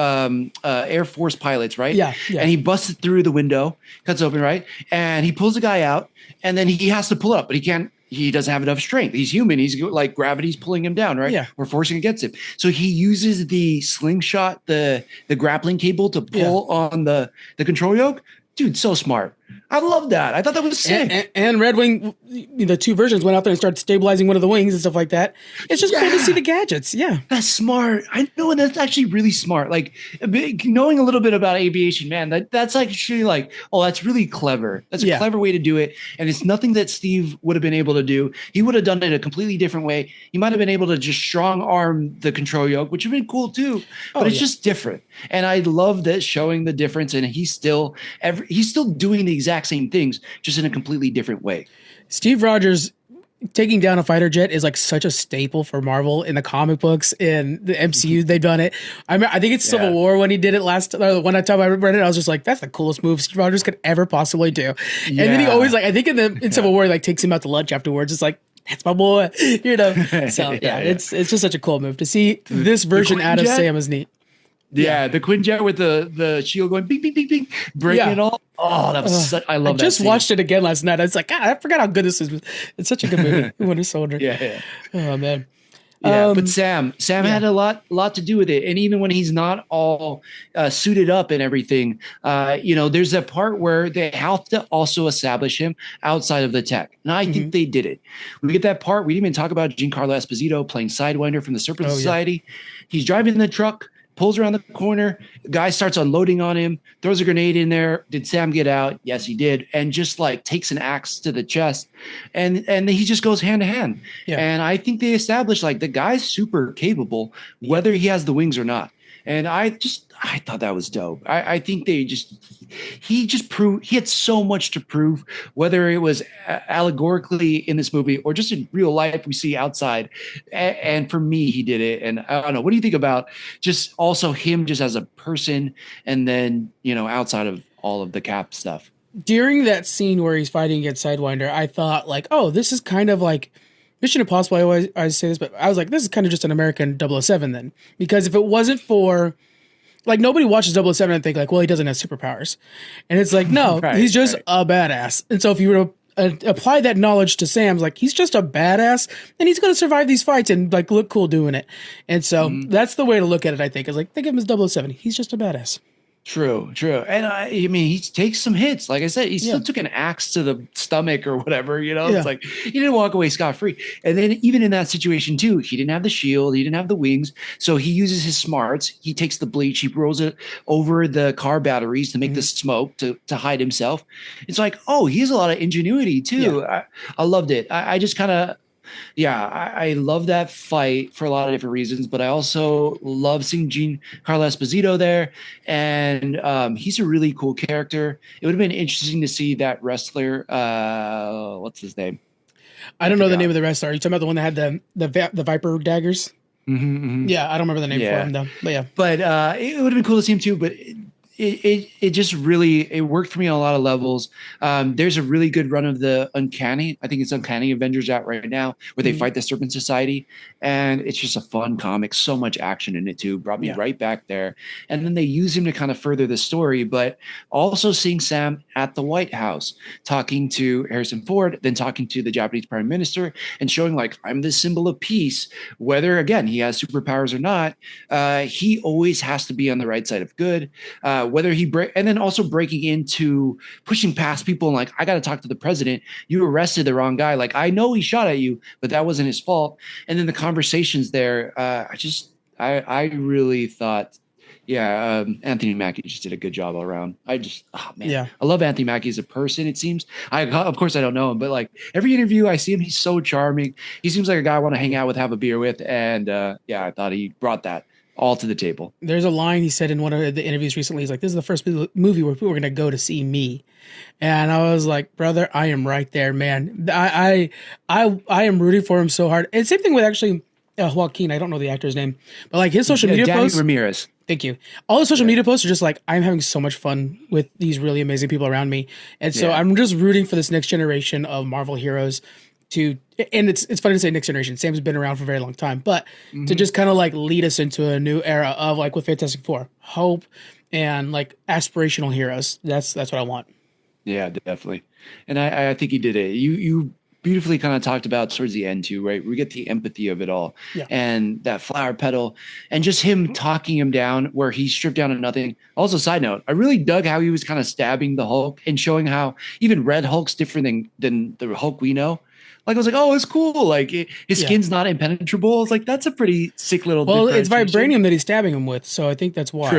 Air Force pilots, right? Yeah. And he busts it through the window, cuts open, right? And he pulls the guy out, and then he has to pull up, but he can't. He doesn't have enough strength. He's human. He's like gravity's pulling him down, right? Yeah. We're forcing against him. So he uses the slingshot, the grappling cable to pull on the control yoke. Dude, so smart. I love that. I thought that was sick. And Red Wing, the two versions went out there and started stabilizing one of the wings and stuff like that. It's just cool to see the gadgets. Yeah. That's smart. I know, and that's actually really smart. Like knowing a little bit about aviation, man, that's actually like, oh, that's really clever. That's a clever way to do it. And it's nothing that Steve would have been able to do. He would have done it a completely different way. He might have been able to just strong arm the control yoke, which would have been cool too. But it's just different. And I love that showing the difference. And he's still doing the exact same things, just in a completely different way. Steve Rogers taking down a fighter jet is like such a staple for Marvel in the comic books and the MCU. They've done it. I think it's Civil War when he did it last. One time I read it, I was just like, "That's the coolest move Steve Rogers could ever possibly do." And then he always like, I think in Civil War, he like takes him out to lunch afterwards. It's like, that's my boy, you know. So it's just such a cool move to see this version out of Sam is neat. Yeah, the Quinjet with the shield going bing, bing, bing, bing, breaking it all. Oh, that was I love that. I just watched it again last night. I was like, God, I forgot how good this is. It's such a good movie. Winter Soldier. Yeah. Oh man. Yeah, but Sam had a lot to do with it, and even when he's not all suited up and everything, there's a part where they have to also establish him outside of the tech, and I think they did it. We get that part. We didn't even talk about Giancarlo Esposito playing Sidewinder from the Serpent Society. He's driving the truck, pulls around the corner, guy starts unloading on him, throws a grenade in there. Did Sam get out? Yes, he did. And just like takes an axe to the chest and he just goes hand to hand. Yeah. And I think they established like the guy's super capable, whether he has the wings or not. And I thought that was dope. I think he had so much to prove, whether it was allegorically in this movie or just in real life we see outside. And for me, he did it. And I don't know, what do you think about just also him just as a person and then, outside of all of the Cap stuff? During that scene where he's fighting against Sidewinder, I thought like, oh, this is kind of like Mission Impossible. I always say this, but I was like, this is kind of just an American 007 then. Because if it wasn't for, like, nobody watches 007 and think like, well, he doesn't have superpowers. And it's like, no, he's just a badass. And so if you were to apply that knowledge to Sam's, like, he's just a badass and he's going to survive these fights and like look cool doing it. And so that's the way to look at it, I think. Is like, think of him as 007. He's just a badass. True. And I mean, he takes some hits. Like I said, he still took an axe to the stomach or whatever, It's like he didn't walk away scot-free. And then even in that situation too, he didn't have the shield, he didn't have the wings. So he uses his smarts. He takes the bleach, he rolls it over the car batteries to make the smoke to hide himself. It's like, oh, he has a lot of ingenuity too. Yeah. I loved it. I just kind of, I love that fight for a lot of different reasons, but I also love seeing Giancarlo Esposito there, and he's a really cool character. It would have been interesting to see that wrestler. What's his name? I don't know the name of the wrestler. Are you talking about the one that had the Viper daggers? Yeah, I don't remember the name for him though. But it would have been cool to see him too. But it just really, it worked for me on a lot of levels. There's a really good run of the Uncanny. I think it's Uncanny Avengers out right now where they fight the Serpent Society. And it's just a fun comic. So much action in it too. Brought me right back there. And then they use him to kind of further the story, but also seeing Sam at the White House, talking to Harrison Ford, then talking to the Japanese Prime Minister and showing like, I'm the symbol of peace. Whether, again, he has superpowers or not, he always has to be on the right side of good. Whether he and then also breaking into pushing past people and like, I got to talk to the president. You arrested the wrong guy. Like, I know he shot at you, but that wasn't his fault. And then the conversations there, I really thought, Anthony Mackie just did a good job all around. I love Anthony Mackie as a person. It seems of course I don't know him, but like every interview I see him, he's so charming. He seems like a guy I want to hang out with, have a beer with. And I thought he brought that all to the table. There's a line he said in one of the interviews recently. He's like, "This is the first movie where people are going to go to see me," and I was like, "Brother, I am right there, man. I am rooting for him so hard." And same thing with actually Joaquin. I don't know the actor's name, but like his social media Danny posts. Ramirez. Thank you. All the social media posts are just like, I'm having so much fun with these really amazing people around me, and so I'm just rooting for this next generation of Marvel heroes to, and it's funny to say next generation. Sam's been around for a very long time, but to just kind of like lead us into a new era of like with Fantastic Four, hope and like aspirational heroes. That's what I want. Yeah, definitely. And I think he did it. You beautifully kind of talked about towards the end too, right? We get the empathy of it all, and that flower petal, and just him talking him down where he stripped down to nothing. Also, side note, I really dug how he was kind of stabbing the Hulk and showing how even Red Hulk's different than the Hulk we know. Like, I was like, oh, it's cool. Like, his skin's not impenetrable. I was like, that's a pretty sick little. Well, it's vibranium that he's stabbing him with, so I think that's why.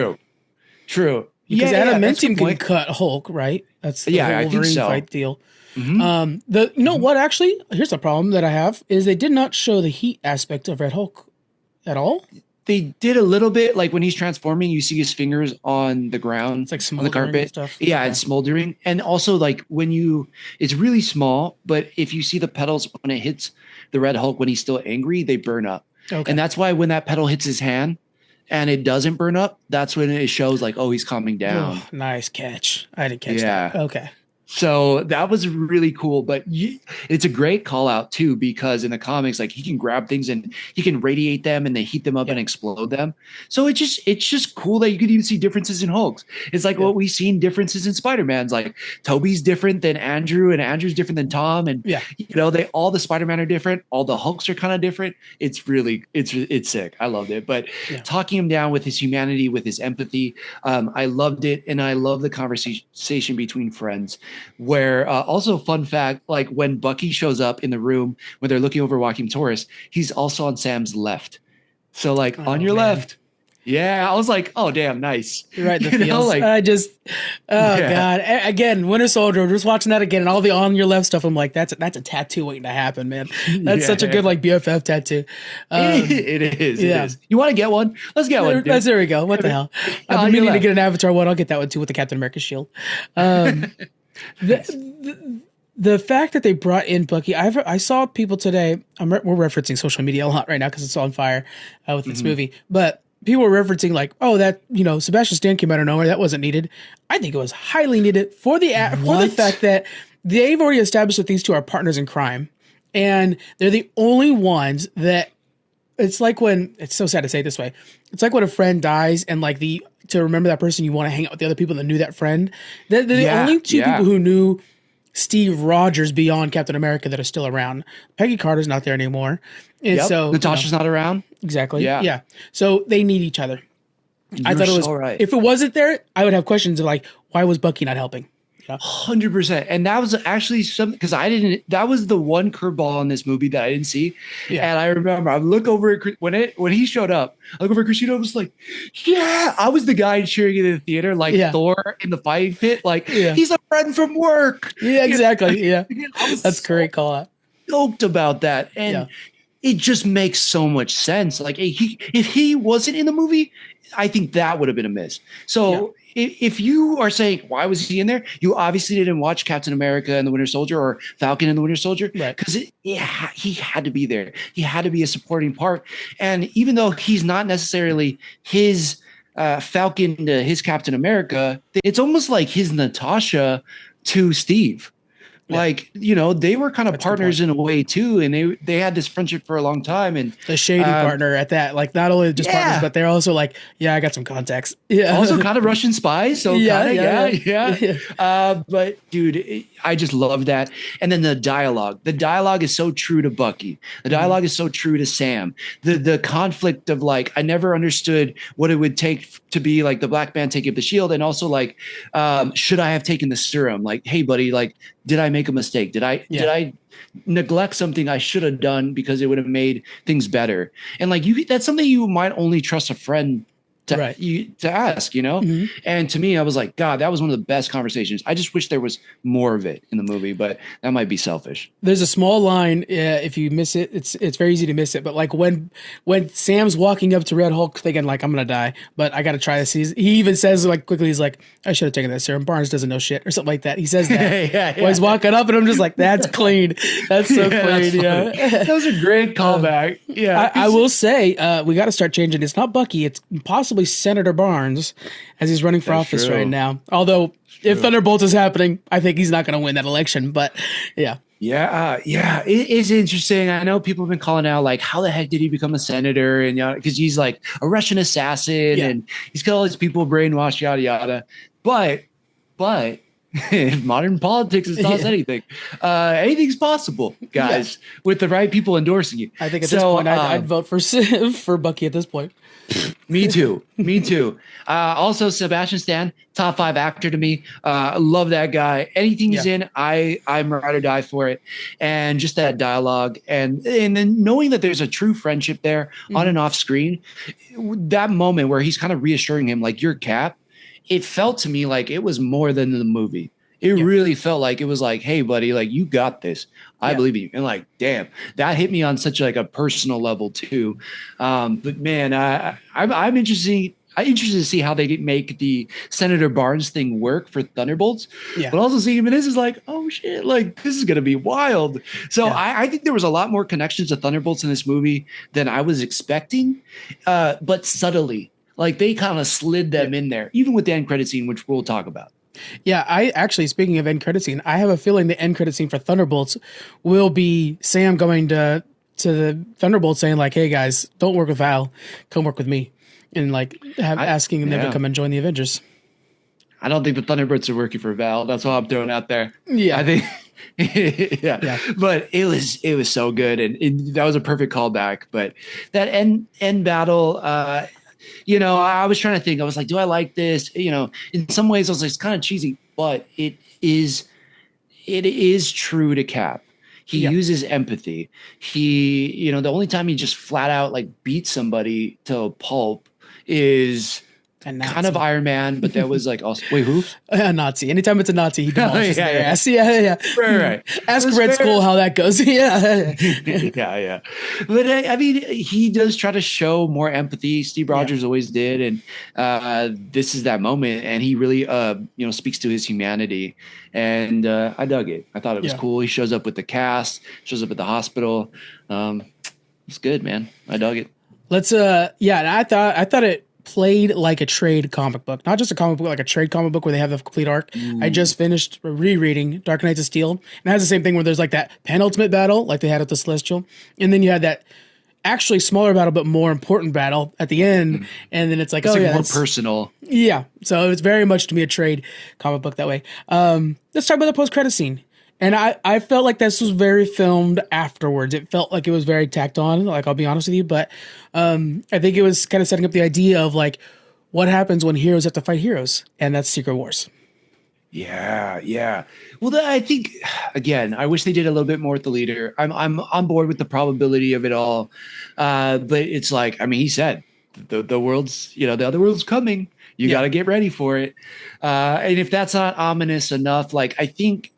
True. Because adamantium can cut Hulk, right? That's the whole Wolverine fight deal. Mm-hmm. You know what? Actually, here's a problem that I have: is they did not show the heat aspect of Red Hulk at all. They did a little bit, like when he's transforming, you see his fingers on the ground, it's like on the carpet. Stuff. Yeah, it's smoldering. And also, like it's really small, but if you see the petals when it hits the Red Hulk when he's still angry, they burn up. Okay. And that's why when that petal hits his hand and it doesn't burn up, that's when it shows like, oh, he's calming down. Oh, nice catch. I didn't catch that. Okay. So that was really cool, but it's a great call out too, because in the comics, like he can grab things and he can radiate them and they heat them up and explode them. So it's just cool that you could even see differences in Hulks. It's like what we've seen differences in Spider-Man's, like Toby's different than Andrew and Andrew's different than Tom. And all the Spider-Man are different. All the Hulks are kind of different. It's really, it's sick. I loved it, but talking him down with his humanity, with his empathy. I loved it. And I love the conversation between friends. Where also fun fact, like when Bucky shows up in the room when they're looking over Joaquin Torres, he's also on Sam's left. So like on your left. Yeah, I was like, oh damn, nice. You're right. The feels. I just, god. Again, Winter Soldier. Just watching that again, and all the on your left stuff. I'm like, that's a tattoo waiting to happen, man. That's such a good like BFF tattoo. It is. It is. You want to get one? Let's get one. There we go. What the hell? I've been meaning to get an Avatar one. I'll get that one too with the Captain America shield. The fact that they brought in Bucky, I saw people today. We're referencing social media a lot right now because it's on fire with this movie. But people were referencing like, oh, that Sebastian Stan came out of nowhere. That wasn't needed. I think it was highly needed for the fact that they've already established that these two are partners in crime, and they're the only ones that. It's like when it's so sad to say it this way. It's like when a friend dies and like to remember that person, you want to hang out with the other people that knew that friend. They're the only two people who knew Steve Rogers beyond Captain America that are still around. Peggy Carter's not there anymore. And so Natasha's not around. Exactly. Yeah. So they need each other. I thought it was right. If it wasn't there, I would have questions of like, why was Bucky not helping? 100%. And that was actually something because that was the one curveball in this movie that I didn't see. Yeah. And I remember I look over at when he showed up, I look over at Christina, I was like, yeah, I was the guy cheering in the theater, like Thor in the fighting pit. Like he's a friend from work. Yeah, exactly. Yeah. That's great call out. Stoked about that. And it just makes so much sense. Like if he wasn't in the movie, I think that would have been a miss. So if you are saying, why was he in there? You obviously didn't watch Captain America and the Winter Soldier or Falcon and the Winter Soldier. Right. Because he had to be there. He had to be a supporting part. And even though he's not necessarily his Falcon to his Captain America, it's almost like his Natasha to Steve. Like, they were kind of partners in a way too. And they had this friendship for a long time. And the shady partner at that, like not only just partners, but they're also like, I got some contacts. Yeah. Also kind of Russian spies. So but dude, I just love that. And then the dialogue is so true to Bucky. The dialogue is so true to Sam. The conflict of like, I never understood what it would take to be like the black man taking up the shield. And also like, should I have taken the serum? Like, hey buddy, like, did I make a mistake? Did I neglect something I should have done because it would have made things better? And like that's something you might only trust a friend Right. to ask, you know? Mhm. And to me, I was like, God, that was one of the best conversations. I just wish there was more of it in the movie, but that might be selfish. There's a small line. If you miss it, it's very easy to miss it. But like when Sam's walking up to Red Hulk, thinking like I'm gonna die, but I gotta try this. He even says like quickly, he's like, I should have taken that serum. Barnes doesn't know shit or something like that. He says that Yeah, while he's walking up, and I'm just like, that's clean. That's so that's clean. funny. Yeah. That was a great callback. Yeah. I will say we got to start changing. It's not Bucky. It's possibly Senator Barnes, as he's running for office true. right now. Although if Thunderbolts is happening, I think he's not going to win that election. But yeah. Yeah, it is interesting. I know people have been calling out like, how the heck did he become a senator? And because he's like a Russian assassin and he's got all these people brainwashed, yada yada. But if modern politics has taught us anything, anything's possible, guys, with the right people endorsing you. I think at this point, I'd vote for Bucky at this point. Me too. Also, Sebastian Stan, top 5 actor to me. I love that guy. Anything he's in, I'm ride or die for it. And just that dialogue, and then knowing that there's a true friendship there on and off screen. That moment where he's kind of reassuring him, like, you're Cap. It felt to me like it was more than the movie. It really felt like it was like, hey, buddy, like you got this. I believe in you. And like, damn, that hit me on such like a personal level too. But man, I'm interested to see how they make the Senator Barnes thing work for Thunderbolts. Yeah. But also seeing him in this is like, oh shit, like this is gonna be wild. So I think there was a lot more connections to Thunderbolts in this movie than I was expecting, but subtly. Like they kind of slid them in there, even with the end credit scene, which we'll talk about. Yeah, I actually, speaking of end credit scene, I have a feeling the end credit scene for Thunderbolts will be Sam going to the Thunderbolts saying like, hey guys, don't work with Val, come work with me. And like asking them to come and join the Avengers. I don't think the Thunderbolts are working for Val. That's all I'm throwing out there. Yeah. I think But it was so good. And that was a perfect callback. But that end battle, I was trying to think. I was like, do I like this? In some ways, I was like, it's kind of cheesy, but it is true to Cap. He uses empathy. He, the only time he just flat out like beats somebody to a pulp is kind of Iron Man, but that was like also wait, who? A Nazi. Anytime it's a Nazi, he demolishes their ass. Yeah. Right. Ask Red Skull how that goes. Yeah. But I mean, he does try to show more empathy. Steve Rogers always did, and this is that moment, and he really, speaks to his humanity, and I dug it. I thought it was cool. He shows up with the cast, shows up at the hospital. It's good, man. I dug it. Let's and I thought it played like a trade comic book, not just a comic book, like a trade comic book where they have the complete arc. I just finished rereading Dark Knights of Steel, and it has the same thing where there's like that penultimate battle, like they had with the Celestial, and then you had that actually smaller battle but more important battle at the end, and then it's like, more personal. Yeah, so it's very much to me a trade comic book that way. Let's talk about the post-credit scene. And I felt like this was very filmed afterwards. It felt like it was very tacked on, like I'll be honest with you. But I think it was kind of setting up the idea of like what happens when heroes have to fight heroes. And that's Secret Wars. Yeah. Well, I think, again, I wish they did a little bit more with the leader. I'm on board with the probability of it all. But it's like, I mean, he said the world's, the other world's coming. You got to get ready for it. And if that's not ominous enough, like I think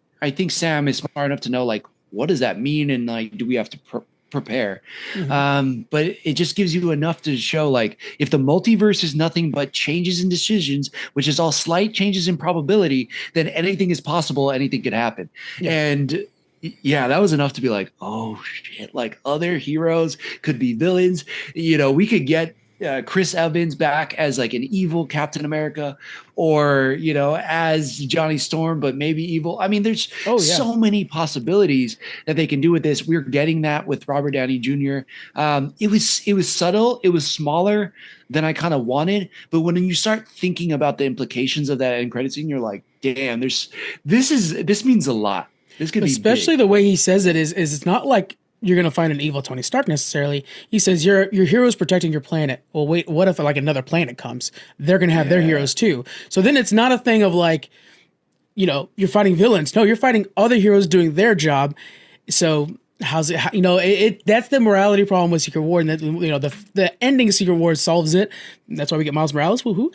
Sam is smart enough to know, like, what does that mean? And like, do we have to prepare? But it just gives you enough to show, like, if the multiverse is nothing but changes in decisions, which is all slight changes in probability, then anything is possible. Anything could happen. And that was enough to be like, oh shit, like other heroes could be villains. We could get Chris Evans back as like an evil Captain America, or as Johnny Storm, but maybe evil. I mean, there's so many possibilities that they can do with this. We're getting that with Robert Downey Jr. It was subtle. It was smaller than I kind of wanted, but when you start thinking about the implications of that end credit scene, you're like, damn, this means a lot. This could be especially big. The way he says it is it's not like you're going to find an evil Tony Stark necessarily. He says your heroes protecting your planet. Well, wait, what if like another planet comes? They're going to have their heroes too. So then it's not a thing of like, you're fighting villains. No, you're fighting other heroes doing their job. So how's it? You know, that's the morality problem with Secret War, and that, you know, the ending of Secret War solves it. That's why we get Miles Morales. Woohoo!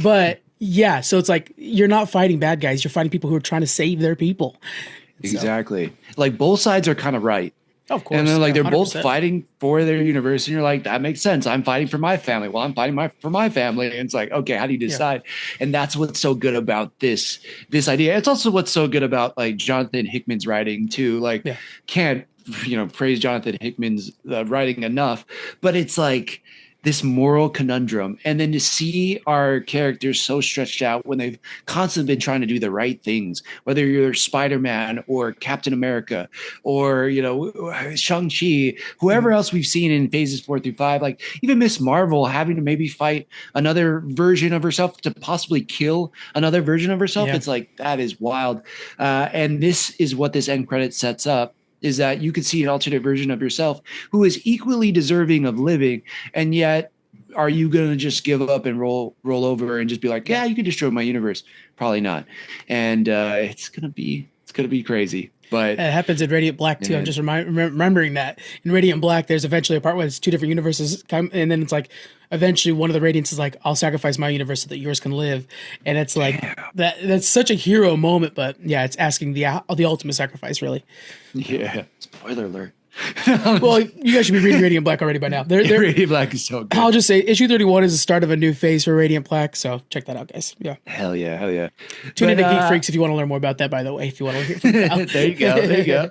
But yeah, so it's like you're not fighting bad guys; you're fighting people who are trying to save their people. Exactly. Like both sides are kind of right. Of course. And then like they're 100%. both fighting for their universe, and you're like, that makes sense. I'm fighting for my family. Well, I'm fighting for my family. And it's like, okay, how do you decide? And that's what's so good about this idea. It's also what's so good about like Jonathan Hickman's writing too. Like, can't praise Jonathan Hickman's writing enough, but it's like this moral conundrum, and then to see our characters so stretched out when they've constantly been trying to do the right things, whether you're Spider-Man or Captain America or Shang-Chi, whoever else we've seen in phases 4 through 5, like even Miss Marvel having to maybe fight another version of herself to possibly kill another version of herself. It's like, that is wild. And this is what this end credit sets up, is that you could see an alternate version of yourself who is equally deserving of living. And yet, are you going to just give up and roll over and just be like, yeah, you can destroy my universe? Probably not. And it's going to be crazy. But it happens in Radiant Black too. I'm just remembering that in Radiant Black, there's eventually a part where it's two different universes come, and then it's like eventually one of the Radiants is like, I'll sacrifice my universe so that yours can live. And it's like that's such a hero moment, but yeah, it's asking the ultimate sacrifice, really. Yeah. Spoiler alert. Well, you guys should be reading Radiant Black already by now. Radiant Black is so good. I'll just say issue 31 is the start of a new phase for Radiant Black, so check that out, guys. Yeah. Hell yeah. Tune into Geek Freaks if you want to learn more about that, by the way, if you want to hear from that. There you go.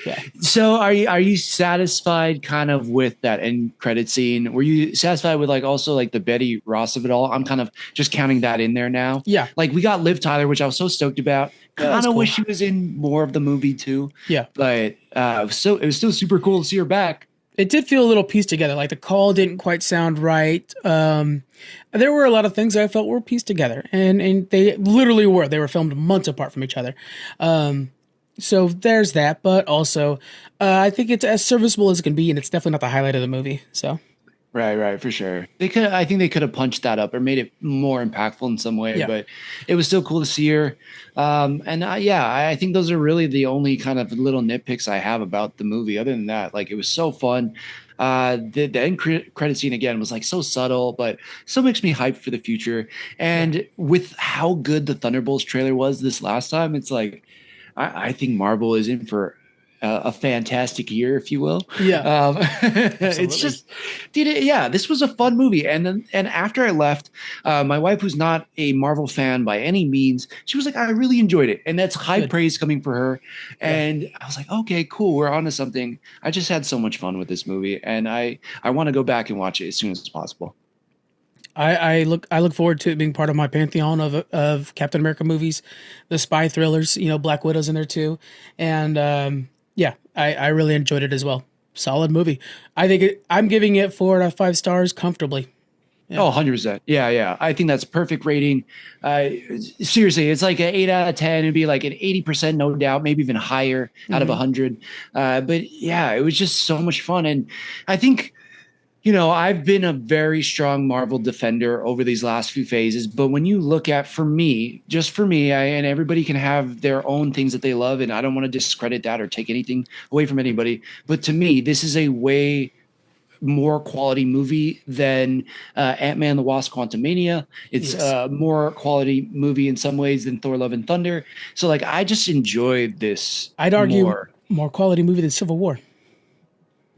Yeah. So are you satisfied kind of with that end credit scene? Were you satisfied with like also like the Betty Ross of it all? I'm kind of just counting that in there now. Yeah. Like we got Liv Tyler, which I was so stoked about. Kind of cool. wish she was in more of the movie too. Yeah. But it was still super cool to see her back. It did feel a little pieced together. Like the call didn't quite sound right. There were a lot of things that I felt were pieced together, and they literally were. They were filmed months apart from each other. So there's that. But also, I think it's as serviceable as it can be, and it's definitely not the highlight of the movie. So. Right, for sure. I think they could have punched that up or made it more impactful in some way, but it was still cool to see her. I think those are really the only kind of little nitpicks I have about the movie. Other than that, like it was so fun. The end credit scene again was like so subtle, but still makes me hyped for the future. And with how good the Thunderbolts trailer was this last time, it's like I think Marvel is in for a fantastic year, if you will. Yeah. It's just, this was a fun movie. And after I left, my wife, who's not a Marvel fan by any means, she was like, I really enjoyed it. And that's high praise coming for her. And I was like, okay, cool. We're on to something. I just had so much fun with this movie. And I want to go back and watch it as soon as possible. I look forward to it being part of my pantheon of Captain America movies, the spy thrillers, Black Widow's in there too. And, I really enjoyed it as well. Solid movie. I think I'm giving it 4 out of 5 stars comfortably. Yeah. Oh, 100%. Yeah. I think that's perfect rating. Seriously, it's like an 8 out of 10. It'd be like an 80%, no doubt, maybe even higher out of 100. But yeah, it was just so much fun. And I think, I've been a very strong Marvel defender over these last few phases. But when you look at, just for me, and everybody can have their own things that they love, and I don't want to discredit that or take anything away from anybody. But to me, this is a way more quality movie than Ant-Man the Wasp: Quantumania. It's a more quality movie in some ways than Thor: Love and Thunder. So like, I just enjoyed this. I'd argue more quality movie than Civil War.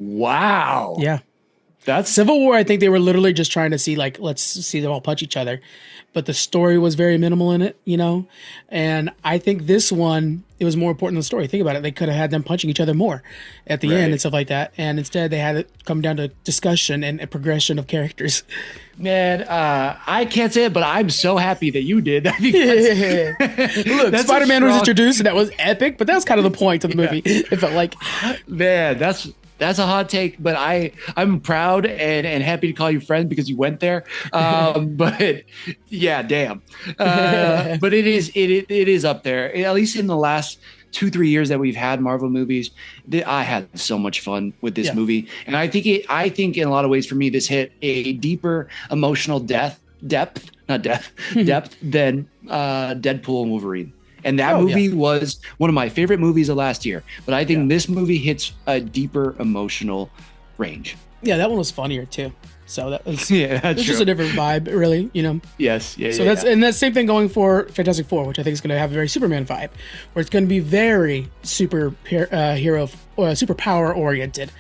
Wow. Yeah. That's Civil War. I think they were literally just trying to see, like, let's see them all punch each other, but the story was very minimal in it, And I think this one, it was more important than the story. Think about it; they could have had them punching each other more at the end and stuff like that, and instead they had it come down to discussion and a progression of characters. Man, I can't say it, but I'm so happy that you did. Look, Spider-Man was introduced, and that was epic, but that was kind of the point of the movie. It felt like, man, that's a hot take, but I'm proud and happy to call you friend because you went there. But yeah, damn. But it is up there. At least in the last 2-3 years that we've had Marvel movies, I had so much fun with this movie, and I think in a lot of ways for me this hit a deeper emotional depth than Deadpool and Wolverine. And that movie was one of my favorite movies of last year. But I think this movie hits a deeper emotional range. Yeah, that one was funnier too. So that was it's just a different vibe, really, you know. Yes, So and that's same thing going for Fantastic Four, which I think is going to have a very Superman vibe, where it's going to be very superpower oriented.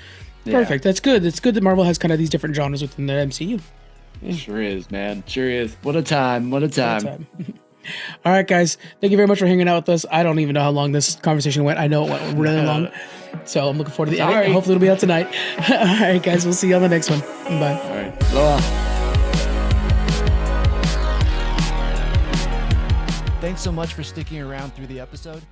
Perfect. That's good. It's good that Marvel has kind of these different genres within the MCU. Yeah. Sure is, man. Sure is. What a time. What a time. All right, guys. Thank you very much for hanging out with us. I don't even know how long this conversation went. I know it went really long. So I'm looking forward to the edit. Hopefully it'll be out tonight. All right, guys. We'll see you on the next one. Bye. All right. Aloha. Thanks so much for sticking around through the episode.